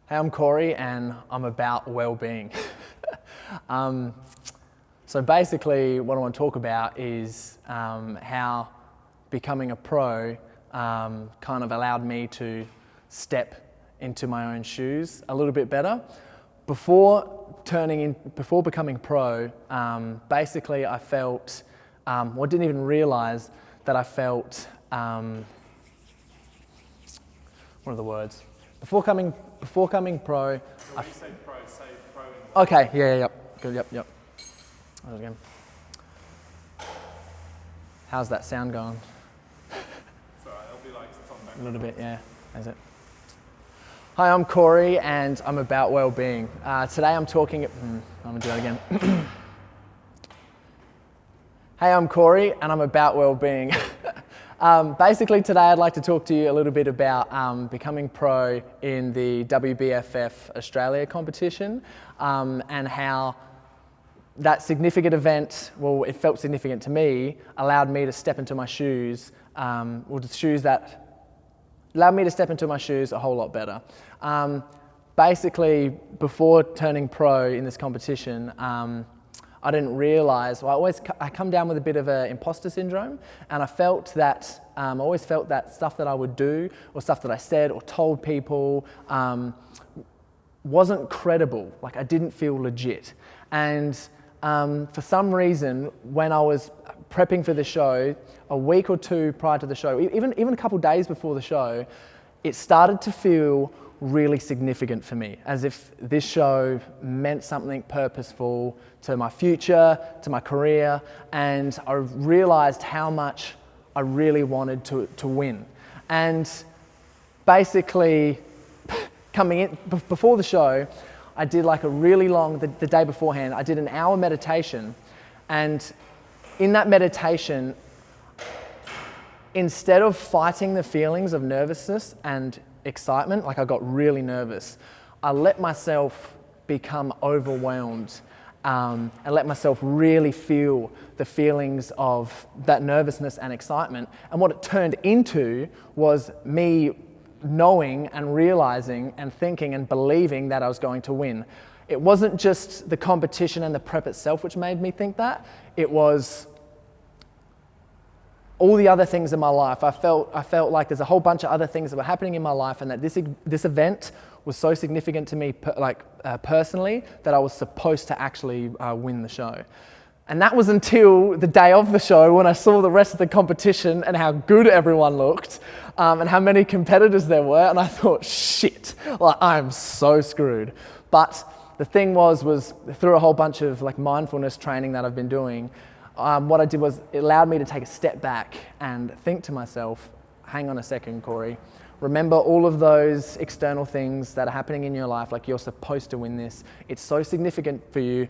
Hey, I'm Corey and I'm about well-being. So basically what I want to talk about is how becoming a pro kind of allowed me to step into my own shoes a little bit better. Before becoming pro, basically I felt, didn't even realize that I felt, what are the words? Before coming pro, so when you say pro. Okay, yep, good, yep. That was again. How's that sound going? It's alright, it'll be like from back. A little bit, yeah. Is it? Hi, I'm Corey and I'm about well-being. Today I'm talking. I'm gonna do that again. Hey, I'm Corey and I'm about well-being. Basically today I'd like to talk to you a little bit about becoming pro in the WBFF Australia competition and how that significant event, well, it felt significant to me, allowed me to step into my shoes, the shoes that allowed me to step into my shoes a whole lot better. Basically, before turning pro in this competition, I didn't realise, I come down with a bit of an imposter syndrome, and I felt that, I always felt that stuff that I would do, or stuff that I said or told people, wasn't credible, like I didn't feel legit. And for some reason, when I was prepping for the show, a week or two prior to the show, even a couple days before the show, it started to feel really significant for me, as if this show meant something purposeful to my future, to my career, and I realised how much I really wanted to win. And basically, coming in, before the show, I did like a really long, the day beforehand, I did an hour meditation, and in that meditation, instead of fighting the feelings of nervousness and excitement, like I got really nervous, I let myself become overwhelmed and let myself really feel the feelings of that nervousness and excitement. And what it turned into was me knowing and realizing and thinking and believing that I was going to win. It wasn't just the competition and the prep itself which made me think that, it was all the other things in my life. I felt like there's a whole bunch of other things that were happening in my life, and that this event was so significant to me personally that I was supposed to actually win the show. And that was until the day of the show, when I saw the rest of the competition and how good everyone looked and how many competitors there were, and I thought, shit, like I'm so screwed. But the thing was through a whole bunch of like mindfulness training that I've been doing, what I did was it allowed me to take a step back and think to myself, hang on a second, Corey. Remember all of those external things that are happening in your life, like you're supposed to win this. It's so significant for you,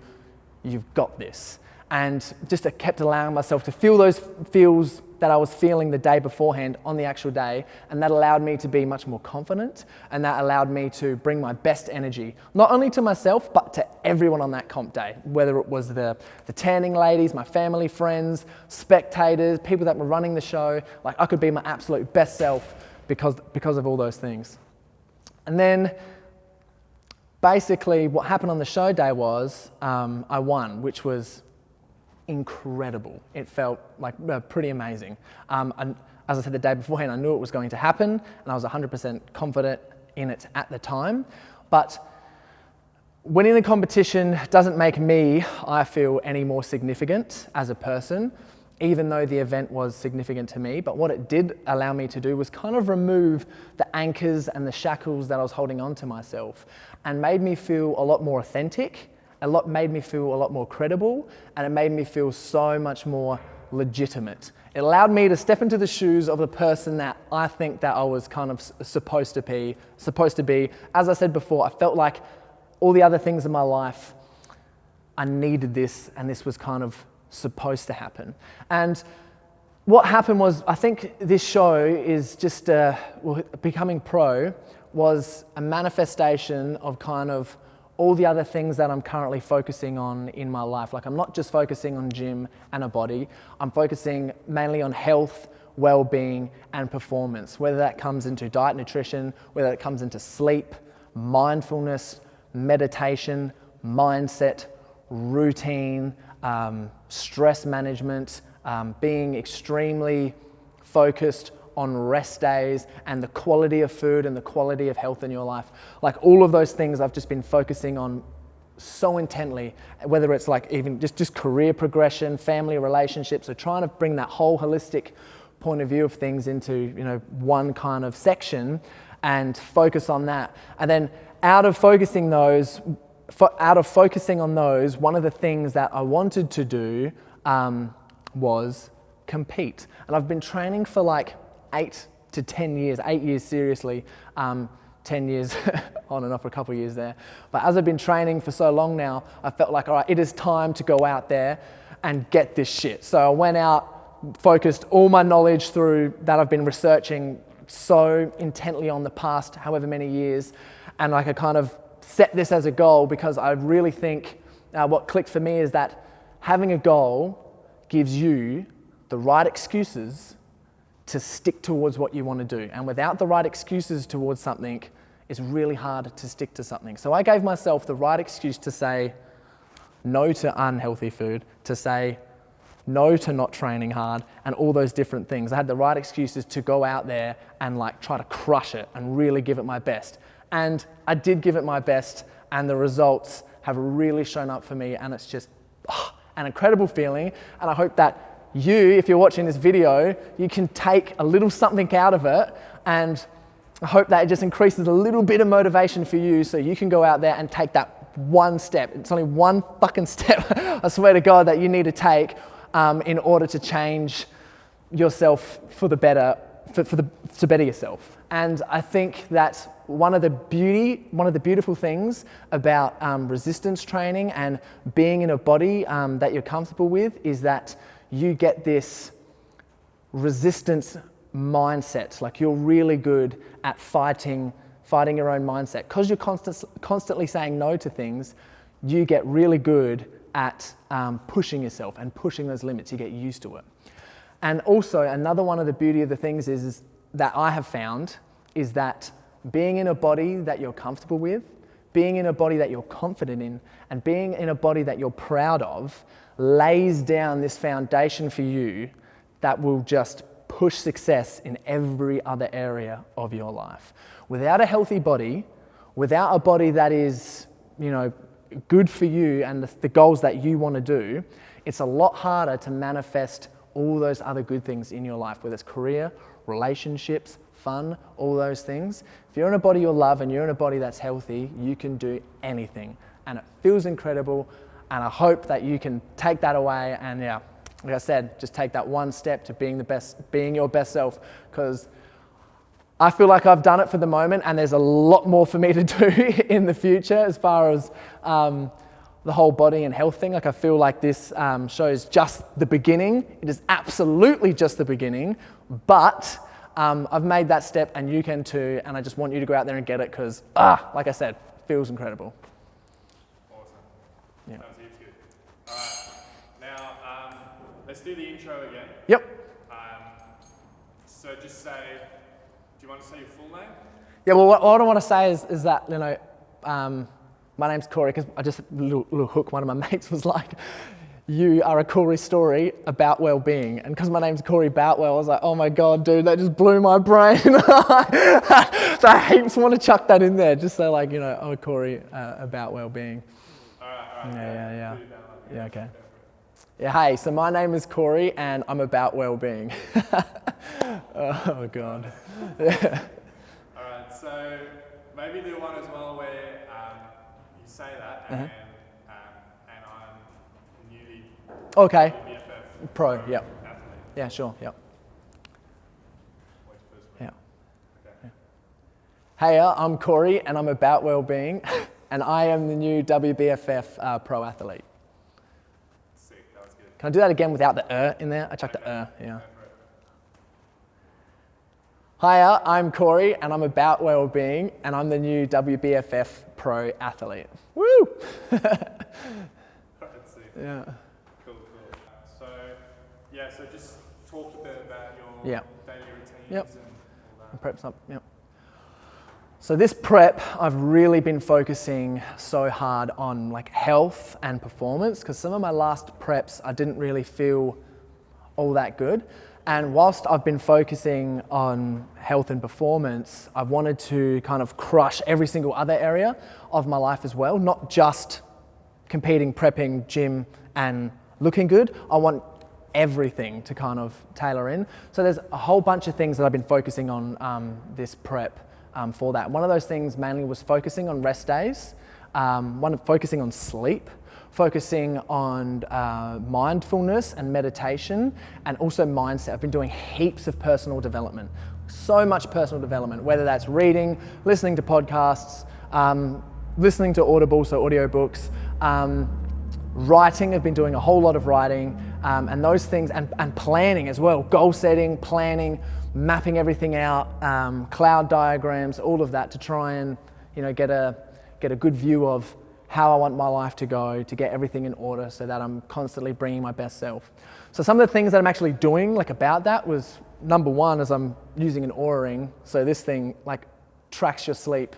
you've got this. And just I kept allowing myself to feel those feels that I was feeling the day beforehand on the actual day, and that allowed me to be much more confident, and that allowed me to bring my best energy, not only to myself, but to everyone on that comp day, whether it was the tanning ladies, my family, friends, spectators, people that were running the show. Like I could be my absolute best self because of all those things. And then basically what happened on the show day was I won, which was incredible. It felt like pretty amazing. And as I said the day beforehand, I knew it was going to happen, and I was 100% confident in it at the time. But winning the competition doesn't make me, I feel, any more significant as a person, even though the event was significant to me. But what it did allow me to do was kind of remove the anchors and the shackles that I was holding on to myself, and made me feel a lot more authentic. Made me feel a lot more credible, and it made me feel so much more legitimate. It allowed me to step into the shoes of the person that I think that I was kind of supposed to be. As I said before, I felt like all the other things in my life, I needed this, and this was kind of supposed to happen. And what happened was, I think this show is just, becoming pro was a manifestation of kind of all the other things that I'm currently focusing on in my life. Like I'm not just focusing on gym and a body, I'm focusing mainly on health, well-being and performance, whether that comes into diet, nutrition, whether it comes into sleep, mindfulness, meditation, mindset, routine, stress management, being extremely focused on rest days and the quality of food and the quality of health in your life. Like all of those things I've just been focusing on so intently, whether it's like even just career progression, family relationships, so trying to bring that whole holistic point of view of things into, one kind of section and focus on that. And then out of focusing on those, one of the things that I wanted to do was compete. And I've been training for like 8 to 10 years, 8 years seriously, 10 years on and off for a couple of years there. But as I've been training for so long now, I felt like, all right, it is time to go out there and get this shit. So I went out, focused all my knowledge through that I've been researching so intently on the past however many years, and like I kind of set this as a goal because I really think what clicked for me is that having a goal gives you the right excuses to stick towards what you want to do. And without the right excuses towards something, it's really hard to stick to something. So I gave myself the right excuse to say no to unhealthy food, to say no to not training hard, and all those different things. I had the right excuses to go out there and like try to crush it and really give it my best. And I did give it my best, and the results have really shown up for me, and it's just an incredible feeling. And I hope that you, if you're watching this video, you can take a little something out of it, and I hope that it just increases a little bit of motivation for you so you can go out there and take that one step. It's only one fucking step, I swear to God, that you need to take in order to change yourself for the better, to better yourself. And I think that one of the beautiful things about resistance training and being in a body that you're comfortable with is that you get this resistance mindset. Like you're really good at fighting your own mindset. Because you're constantly saying no to things, you get really good at pushing yourself and pushing those limits. You get used to it. And also another one of the beauty of the things is that I have found is that being in a body that you're comfortable with, being in a body that you're confident in, and being in a body that you're proud of lays down this foundation for you that will just push success in every other area of your life. Without a healthy body, without a body that is, good for you and the goals that you want to do, it's a lot harder to manifest all those other good things in your life, whether it's career, relationships, fun, all those things. If you're in a body you love and you're in a body that's healthy, you can do anything, and it feels incredible. And I hope that you can take that away and like I said, just take that one step to being your best self, because I feel like I've done it for the moment and there's a lot more for me to do in the future as far as the whole body and health thing. Like I feel like this shows just the beginning. It is absolutely just the beginning, but I've made that step and you can too, and I just want you to go out there and get it because, like I said, feels incredible. Awesome. Yeah. Sounds good. All right. Now, let's do the intro again. Yep. So just say, do you want to say your full name? Yeah, well, what I want to say is that, my name's Corey, because I just, little hook, one of my mates was like, you are a Corey story about well-being. And because my name's Corey Boutwell, I was like, oh my God, dude, that just blew my brain. So I heaps want to chuck that in there, just so like, oh, Corey, about well-being. All right. Yeah, okay. Yeah, hey, so my name is Corey and I'm about well-being. Oh God. Yeah. All right, so maybe do one as well where you say that and I'm newly Okay. BFF Pro, yep. athlete. Yeah, sure, yep. Yeah. Okay. Hey, I'm Corey and I'm about well-being and I am the new WBFF pro athlete. Sick, that was good. Can I do that again without the in there? I chucked the yeah. Hiya, I'm Corey and I'm about well-being and I'm the new WBFF pro athlete. Woo! That's sick. Yeah. Cool. So just talk a bit about your daily routines and all that. Prep up, yep. So this prep, I've really been focusing so hard on like health and performance, because some of my last preps, I didn't really feel all that good. And whilst I've been focusing on health and performance, I've wanted to kind of crush every single other area of my life as well, not just competing, prepping, gym, and looking good. I want everything to kind of tailor in. So there's a whole bunch of things that I've been focusing on this prep for that. One of those things mainly was focusing on rest days, focusing on sleep, focusing on mindfulness and meditation, and also mindset. I've been doing heaps of personal development, so much personal development, whether that's reading, listening to podcasts, listening to Audible, so audiobooks, writing. I've been doing a whole lot of writing, and those things, and planning as well, goal setting, planning, mapping everything out, cloud diagrams, all of that to try and get a good view of how I want my life to go, to get everything in order so that I'm constantly bringing my best self. So some of the things that I'm actually doing about that was, number one is I'm using an Oura ring. So this thing tracks your sleep,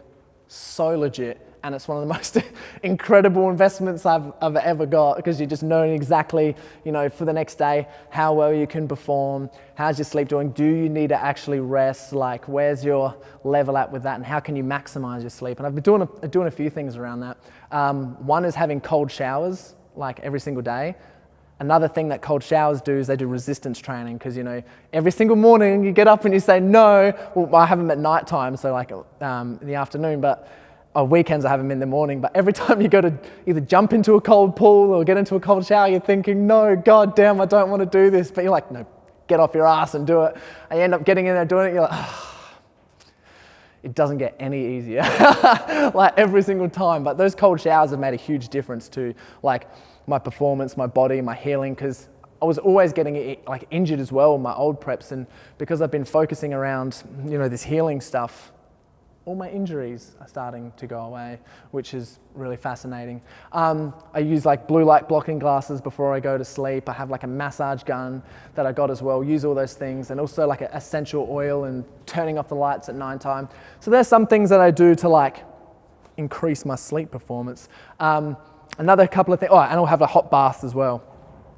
so legit. And it's one of the most incredible investments I've ever got, because you just know exactly, for the next day, how well you can perform, how's your sleep doing, do you need to actually rest, where's your level at with that, and how can you maximize your sleep. And I've been doing a few things around that. One is having cold showers, every single day. Another thing that cold showers do is they do resistance training, because every single morning you get up and you say no. Well, I have them at night time, so in the afternoon, but weekends I have them in the morning. But every time you go to either jump into a cold pool or get into a cold shower, you're thinking, no, god damn, I don't want to do this. But you're like, no, get off your ass and do it. And you end up getting in there doing it, you're like, it doesn't get any easier, every single time. But those cold showers have made a huge difference to my performance, my body, my healing, because I was always getting injured as well in my old preps. And because I've been focusing around, this healing stuff, all my injuries are starting to go away, which is really fascinating. I use blue light blocking glasses before I go to sleep. I have a massage gun that I got as well, use all those things, and also an essential oil and turning off the lights at nighttime. So there's some things that I do to increase my sleep performance. Another couple of things, and I'll have a hot bath as well.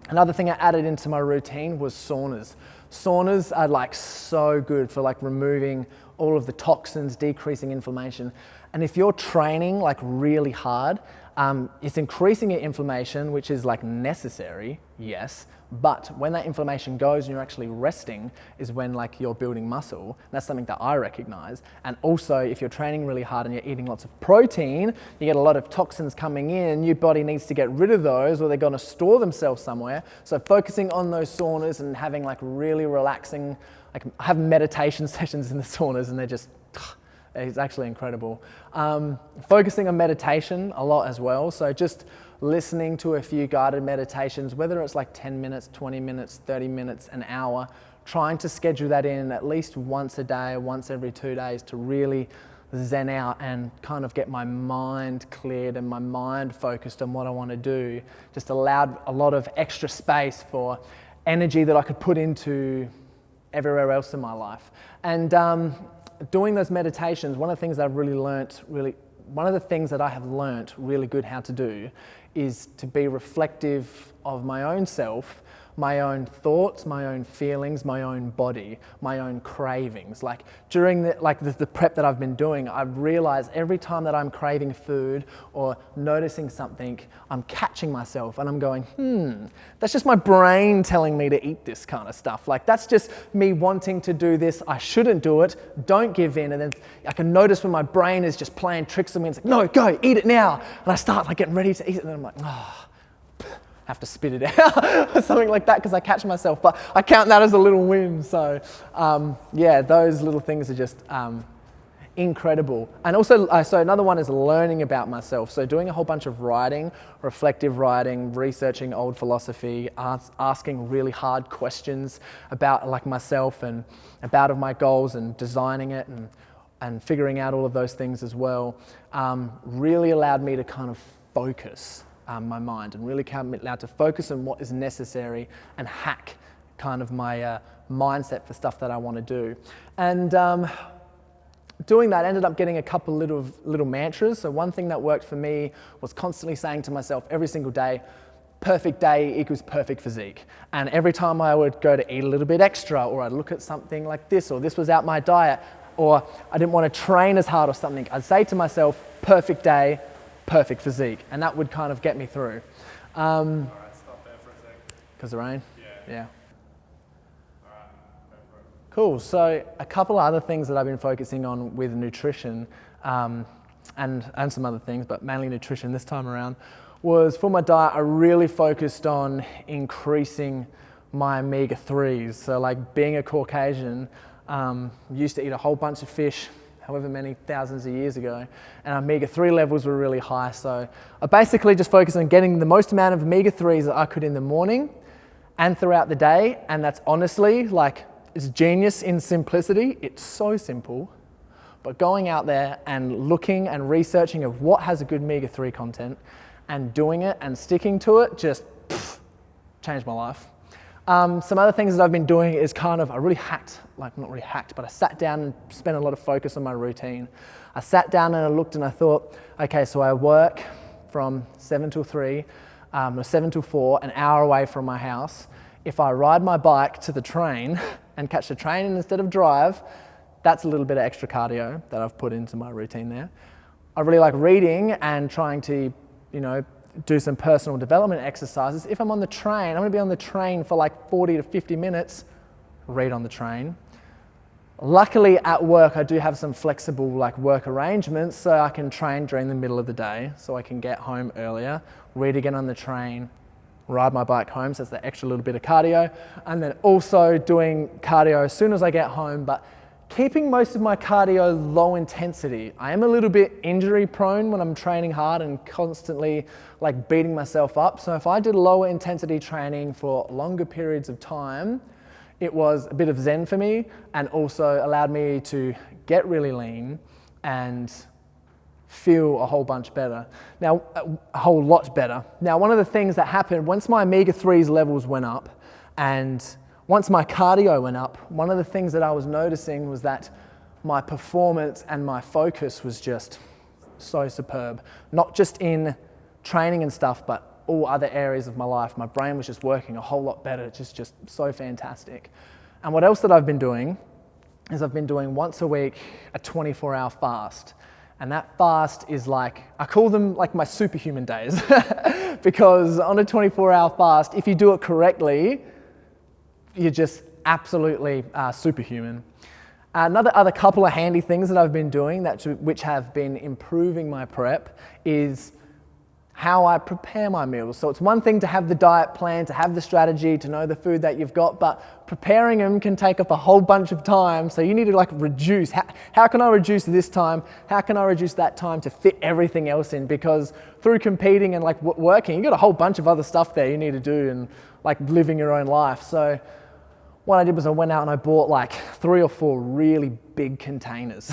Another thing I added into my routine was saunas. Saunas are so good for removing all of the toxins, decreasing inflammation. And if you're training really hard, it's increasing your inflammation, which is necessary, yes, but when that inflammation goes and you're actually resting is when you're building muscle. That's something that I recognize. And also if you're training really hard and you're eating lots of protein, you get a lot of toxins coming in, your body needs to get rid of those or they're gonna store themselves somewhere. So focusing on those saunas and having really relaxing, I have meditation sessions in the saunas and they're just, it's actually incredible. Focusing on meditation a lot as well. So just listening to a few guided meditations, whether it's 10 minutes, 20 minutes, 30 minutes, an hour, trying to schedule that in at least once a day, once every 2 days to really zen out and kind of get my mind cleared and my mind focused on what I want to do. Just allowed a lot of extra space for energy that I could put into everywhere else in my life. And doing those meditations, one of the things that I've one of the things that I have learnt really good how to do is to be reflective of my own self, my own thoughts, my own feelings, my own body, my own cravings. During the prep that I've been doing, I've realized every time that I'm craving food or noticing something, I'm catching myself and I'm going, that's just my brain telling me to eat this kind of stuff. That's just me wanting to do this. I shouldn't do it. Don't give in. And then I can notice when my brain is just playing tricks on me and it's no, go, eat it now. And I start getting ready to eat it and then I'm like, have to spit it out or something like that because I catch myself, but I count that as a little win. So those little things are just incredible. And also, so another one is learning about myself. So doing a whole bunch of writing, reflective writing, researching old philosophy, asking really hard questions about myself and about my goals and designing it and figuring out all of those things as well, really allowed me to kind of focus my mind and really allowed to focus on what is necessary and hack kind of my mindset for stuff that I want to do. And doing that, I ended up getting a couple little mantras. So one thing that worked for me was constantly saying to myself every single day, perfect day equals perfect physique. And every time I would go to eat a little bit extra, or I'd look at something like this, or this was out my diet, or I didn't want to train as hard or something, I'd say to myself, perfect day, perfect physique. And that would kind of get me through. All right, stop there for a sec. Because of rain? Yeah. All right, go for it. Cool. So a couple other things that I've been focusing on with nutrition, and some other things, but mainly nutrition this time around, was for my diet, I really focused on increasing my omega-3s. So like being a Caucasian, used to eat a whole bunch of fish, however many thousands of years ago, and omega-3 levels were really high. So I basically just focused on getting the most amount of omega-3s that I could in the morning and throughout the day. And that's honestly, like, it's genius in simplicity. It's so simple, but going out there and looking and researching of what has a good omega-3 content and doing it and sticking to it just changed my life. Some other things that I've been doing is kind of, I really hacked, like not really hacked, but I sat down and spent a lot of focus on my routine. I sat down and I looked and I thought, okay, so I work from 7 till 3, or 7 till 4, an hour away from my house. If I ride my bike to the train and catch the train instead of drive, that's a little bit of extra cardio that I've put into my routine there. I really like reading and trying to, do some personal development exercises. If I'm on the train, I'm going to be on the train for like 40 to 50 minutes, read on the train. Luckily at work, I do have some flexible work arrangements, so I can train during the middle of the day, so I can get home earlier, read again on the train, ride my bike home, so it's the extra little bit of cardio, and then also doing cardio as soon as I get home, but keeping most of my cardio low intensity. I am a little bit injury prone when I'm training hard and constantly beating myself up. So if I did lower intensity training for longer periods of time, it was a bit of zen for me and also allowed me to get really lean and feel a whole bunch better. Now, a whole lot better. Now, one of the things that happened once my omega-3s levels went up and once my cardio went up, one of the things that I was noticing was that my performance and my focus was just so superb. Not just in training and stuff, but all other areas of my life. My brain was just working a whole lot better, just so fantastic. And what else that I've been doing is I've been doing once a week a 24-hour fast. And that fast is I call them my superhuman days. Because on a 24-hour fast, if you do it correctly, you're just absolutely superhuman. Other couple of handy things that I've been doing which have been improving my prep is how I prepare my meals. So it's one thing to have the diet plan, to have the strategy, to know the food that you've got, but preparing them can take up a whole bunch of time. So you need to reduce. How can I reduce this time? How can I reduce that time to fit everything else in? Because through competing and working, you got a whole bunch of other stuff there you need to do and living your own life. So what I did was I went out and I bought 3 or 4 really big containers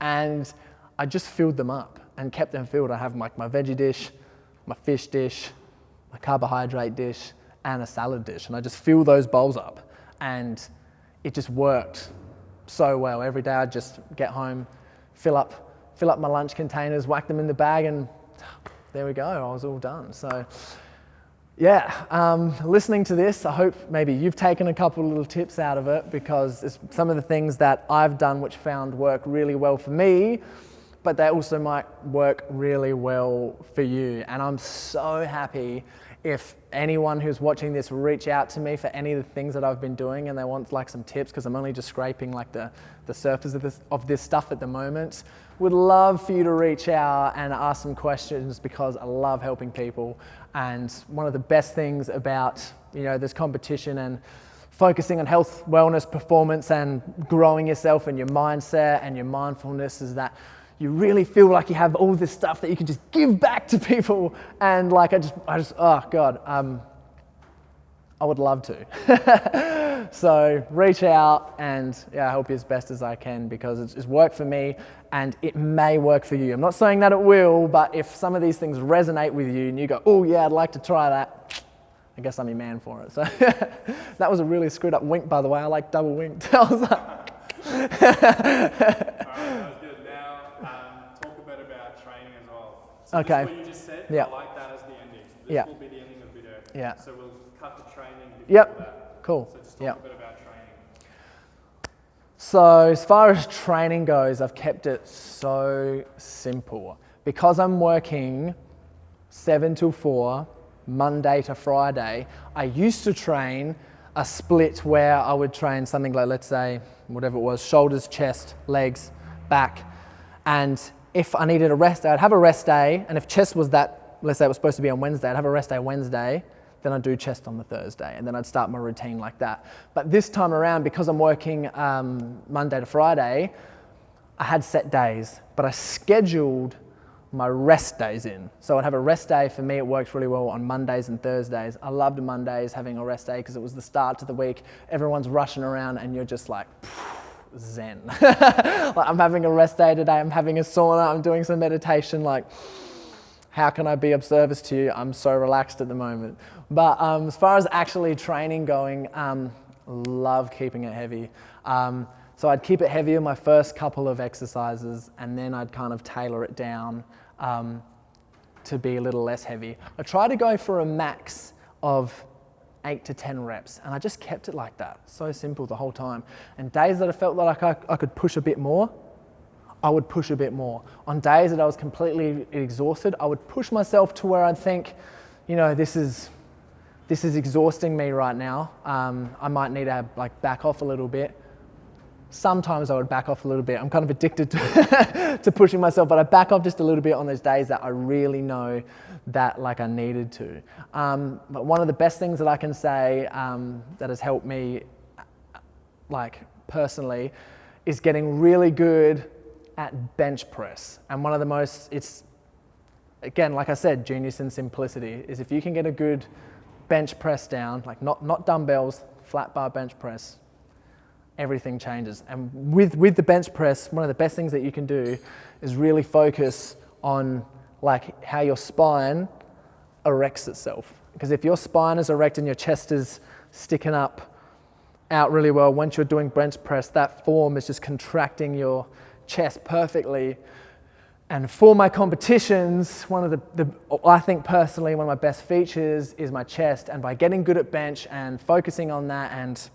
and I just filled them up and kept them filled. I have my veggie dish, my fish dish, my carbohydrate dish, and a salad dish. And I just fill those bowls up and it just worked so well. Every day I'd just get home, fill up my lunch containers, whack them in the bag, and there we go, I was all done. So yeah, listening to this, I hope maybe you've taken a couple of little tips out of it, because it's some of the things that I've done which found work really well for me, but they also might work really well for you. And I'm so happy if anyone who's watching this reach out to me for any of the things that I've been doing and they want some tips, because I'm only just scraping the surface of this stuff at the moment. Would love for you to reach out and ask some questions, because I love helping people. And one of the best things about this competition and focusing on health, wellness, performance, and growing yourself and your mindset and your mindfulness is that you really feel like you have all this stuff that you can just give back to people. And oh God, I would love to. So reach out and help you as best as I can, because it's worked for me and it may work for you. I'm not saying that it will, but if some of these things resonate with you and you go, oh yeah, I'd like to try that, I guess I'm your man for it. So that was a really screwed up wink, by the way. I double winked. I was like, Alright, that was good. So Okay. just what you just said, Yeah. I like that as the ending. So this Yeah. will be the ending of the video. Yeah. So we'll cut the training before Yep. that. Cool. So just talk Yep. a bit about training. So as far as training goes, I've kept it so simple. Because I'm working 7 till 4, Monday to Friday, I used to train a split where I would train something like, let's say, whatever it was, shoulders, chest, legs, back. And if I needed a rest day, I'd have a rest day. And if chest was that, let's say it was supposed to be on Wednesday, I'd have a rest day Wednesday. Then I'd do chest on the Thursday, and then I'd start my routine like that. But this time around, because I'm working Monday to Friday, I had set days, but I scheduled my rest days in. So I'd have a rest day. For me, it worked really well on Mondays and Thursdays. I loved Mondays, having a rest day, because it was the start to the week. Everyone's rushing around and you're just like, zen. Like, I'm having a rest day today, I'm having a sauna, I'm doing some meditation, like, how can I be of service to you? I'm so relaxed at the moment. But as far as actually training going, love keeping it heavy. So I'd keep it heavy in my first couple of exercises, and then I'd kind of tailor it down to be a little less heavy. I try to go for a max of 8 to 10 reps, and I just kept it like that. So simple the whole time. And days that I felt like I could push a bit more, I would push a bit more. On days that I was completely exhausted, I would push myself to where I'd think, you know, this is exhausting me right now. I might need to like back off a little bit. Sometimes I would back off a little bit. I'm kind of addicted to pushing myself, but I back off just a little bit on those days that I really know that like I needed to. But one of the best things that I can say that has helped me like personally is getting really good at bench press. And one of the most, it's again, like I said, genius in simplicity, is if you can get a good bench press down, like not dumbbells, flat bar bench press, everything changes. And with the bench press, one of the best things that you can do is really focus on like how your spine erects itself. Because if your spine is erect and your chest is sticking up out really well, once you're doing bench press, that form is just contracting your chest perfectly. And for my competitions, one of the I think personally, one of my best features is my chest. And by getting good at bench and focusing on that, and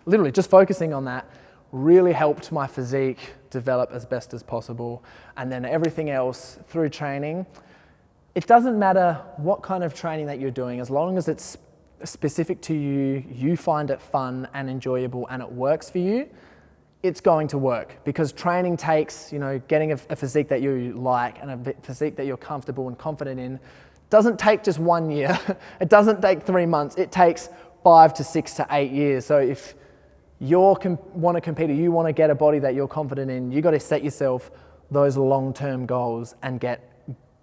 literally just focusing on that, really helped my physique develop as best as possible. And then everything else through training, it doesn't matter what kind of training that you're doing, as long as it's specific to you, you find it fun and enjoyable and it works for you, it's going to work. Because training takes, you know, getting a physique that you like and a physique that you're comfortable and confident in doesn't take just 1 year. It doesn't take 3 months. It takes 5 to 6 to 8 years. So if you want to compete, or you want to get a body that you're confident in, you got to set yourself those long-term goals and get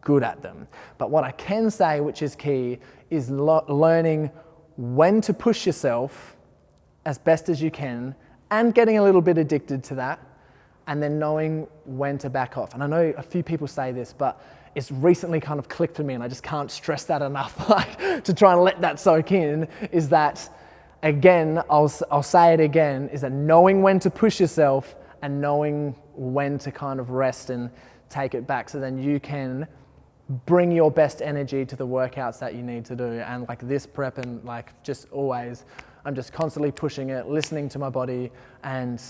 good at them. But what I can say, which is key, is learning when to push yourself as best as you can, and getting a little bit addicted to that, and then knowing when to back off. And I know a few people say this, but it's recently kind of clicked for me, and I just can't stress that enough, like, to try and let that soak in, is that, again, I'll say it again, is that knowing when to push yourself and knowing when to kind of rest and take it back, so then you can bring your best energy to the workouts that you need to do. And like this prep, and like just always, I'm just constantly pushing it, listening to my body, and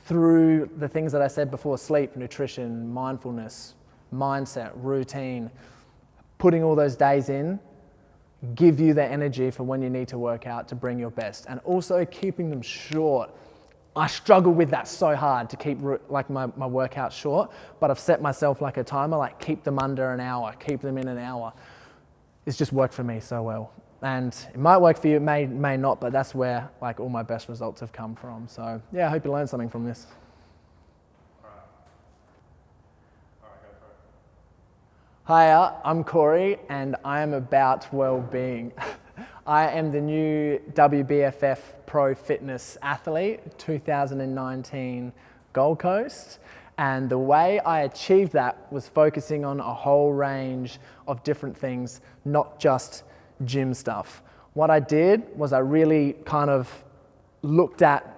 through the things that I said before, sleep, nutrition, mindfulness, mindset, routine, putting all those days in, give you the energy for when you need to work out to bring your best. And also keeping them short. I struggle with that so hard, to keep like my workouts short, but I've set myself like a timer, like keep them under an hour, keep them in an hour. It's just worked for me so well. And it might work for you, it may not, but that's where like all my best results have come from. So yeah, I hope you learned something from this. All right, go for it. Hiya, I'm Corey, and I am about well-being. I am the new WBFF Pro Fitness Athlete 2019 Gold Coast. And the way I achieved that was focusing on a whole range of different things, not just gym stuff. What I did was I really kind of looked at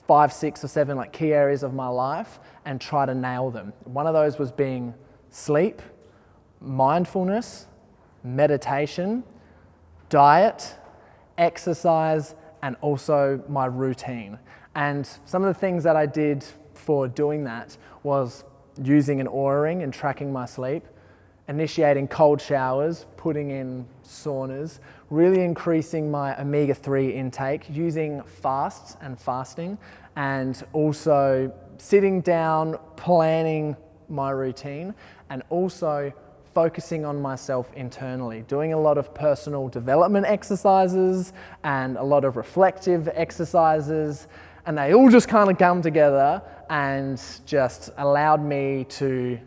5, 6 or 7 like key areas of my life and try to nail them. One of those was being sleep, mindfulness, meditation, diet, exercise, and also my routine. And some of the things that I did for doing that was using an Oura ring and tracking my sleep, initiating cold showers, putting in saunas, really increasing my omega-3 intake, using fasts and fasting, and also sitting down, planning my routine, and also focusing on myself internally, doing a lot of personal development exercises and a lot of reflective exercises, and they all just kind of come together and just allowed me to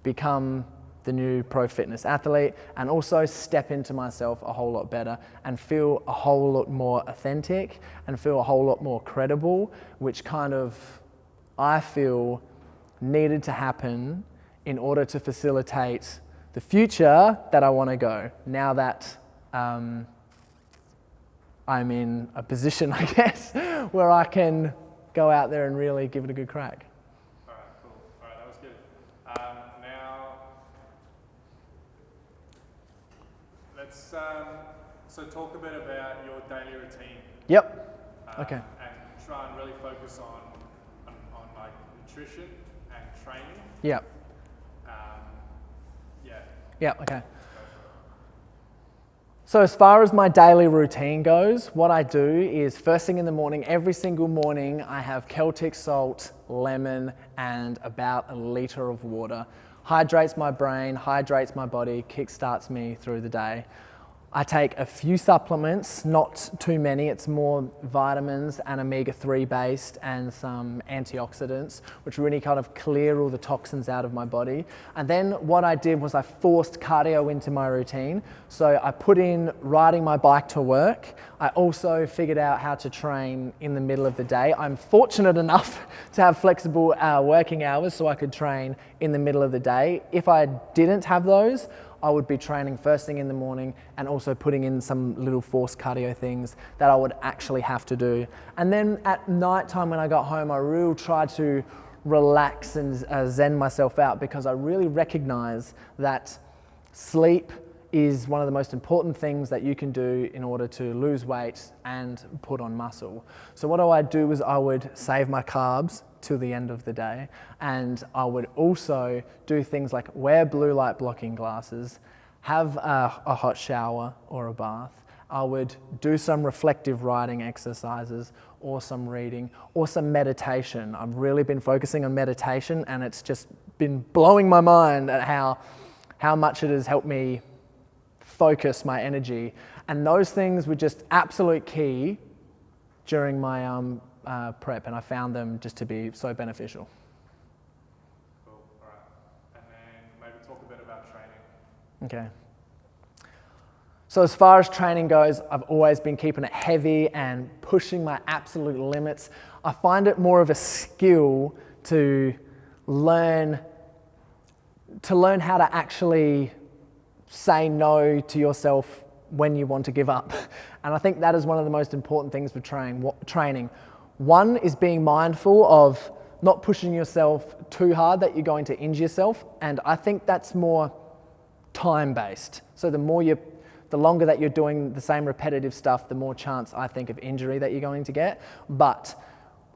become the new pro fitness athlete and also step into myself a whole lot better and feel a whole lot more authentic and feel a whole lot more credible, which kind of I feel needed to happen in order to facilitate the future that I want to go now that I'm in a position, I guess, where I can go out there and really give it a good crack. All right, cool. All right, that was good. Now, let's so talk a bit about your daily routine. Yep. Okay. And try and really focus on like nutrition and training. Yep. Yeah. Yep. Okay. So as far as my daily routine goes, what I do is first thing in the morning, every single morning, I have Celtic salt, lemon, and about a litre of water. Hydrates my brain, hydrates my body, kickstarts me through the day. I take a few supplements, not too many. It's more vitamins and omega-3 based and some antioxidants, which really kind of clear all the toxins out of my body. And then what I did was I forced cardio into my routine. So I put in riding my bike to work. I also figured out how to train in the middle of the day. I'm fortunate enough to have flexible working hours so I could train in the middle of the day. If I didn't have those, I would be training first thing in the morning and also putting in some little forced cardio things that I would actually have to do. And then at night time when I got home, I really tried to relax and zen myself out because I really recognize that sleep is one of the most important things that you can do in order to lose weight and put on muscle. So what I would do is I would save my carbs till the end of the day, and I would also do things like wear blue light blocking glasses, have a hot shower or a bath. I would do some reflective writing exercises or some reading or some meditation. I've really been focusing on meditation and it's just been blowing my mind at how much it has helped me focus my energy. And those things were just absolute key during my prep, and I found them just to be so beneficial. Cool, all right. And then maybe talk a bit about training. Okay. So as far as training goes, I've always been keeping it heavy and pushing my absolute limits. I find it more of a skill to learn how to actually say no to yourself when you want to give up. And I think that is one of the most important things for training. One is being mindful of not pushing yourself too hard that you're going to injure yourself. And I think that's more time-based. So the longer that you're doing the same repetitive stuff, the more chance I think of injury that you're going to get. But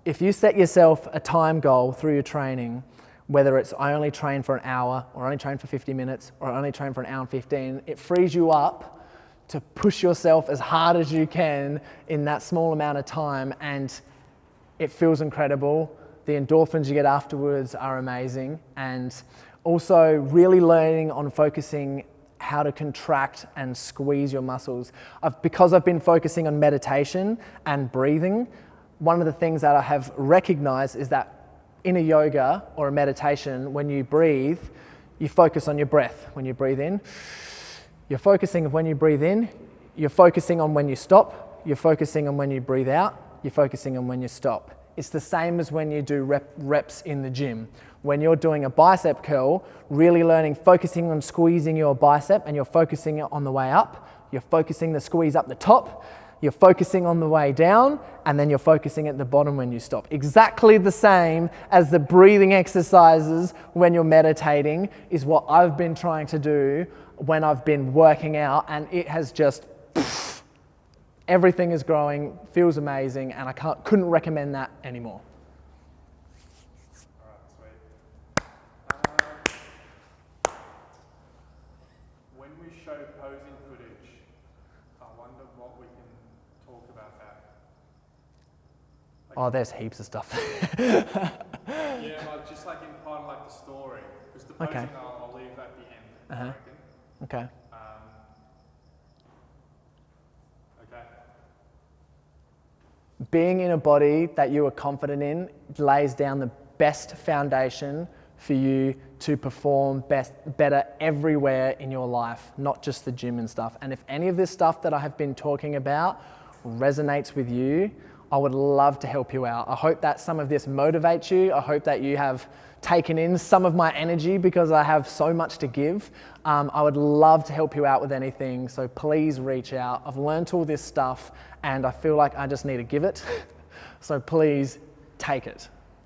if you set yourself a time goal through your training, whether it's I only train for an hour or I only train for 50 minutes or I only train for an hour and 15, it frees you up to push yourself as hard as you can in that small amount of time, and it feels incredible. The endorphins you get afterwards are amazing, and also really learning on focusing how to contract and squeeze your muscles. Because I've been focusing on meditation and breathing, one of the things that I have recognized is that in a yoga or a meditation, when you breathe, you focus on your breath. When you breathe in, you're focusing on when you breathe in, you're focusing on when you stop, you're focusing on when you breathe out, you're focusing on when you stop. It's the same as when you do reps in the gym. When you're doing a bicep curl, really learning, focusing on squeezing your bicep, and you're focusing it on the way up, you're focusing the squeeze up the top, you're focusing on the way down, and then you're focusing at the bottom when you stop. Exactly the same as the breathing exercises when you're meditating is what I've been trying to do when I've been working out, and it has just, everything is growing, feels amazing, and I couldn't recommend that anymore. When we show posing footage, I wonder what we can talk about that. Oh, there's heaps of stuff. Yeah, like just like in part of like the story, because the posing I'll leave at the end. I reckon. Okay. Okay. Being in a body that you are confident in lays down the best foundation for you to perform better everywhere in your life, not just the gym and stuff. And if any of this stuff that I have been talking about resonates with you, I would love to help you out. I hope that some of this motivates you. I hope that you have taken in some of my energy because I have so much to give. I would love to help you out with anything, so please reach out. I've learned all this stuff and I feel like I just need to give it. So please take it.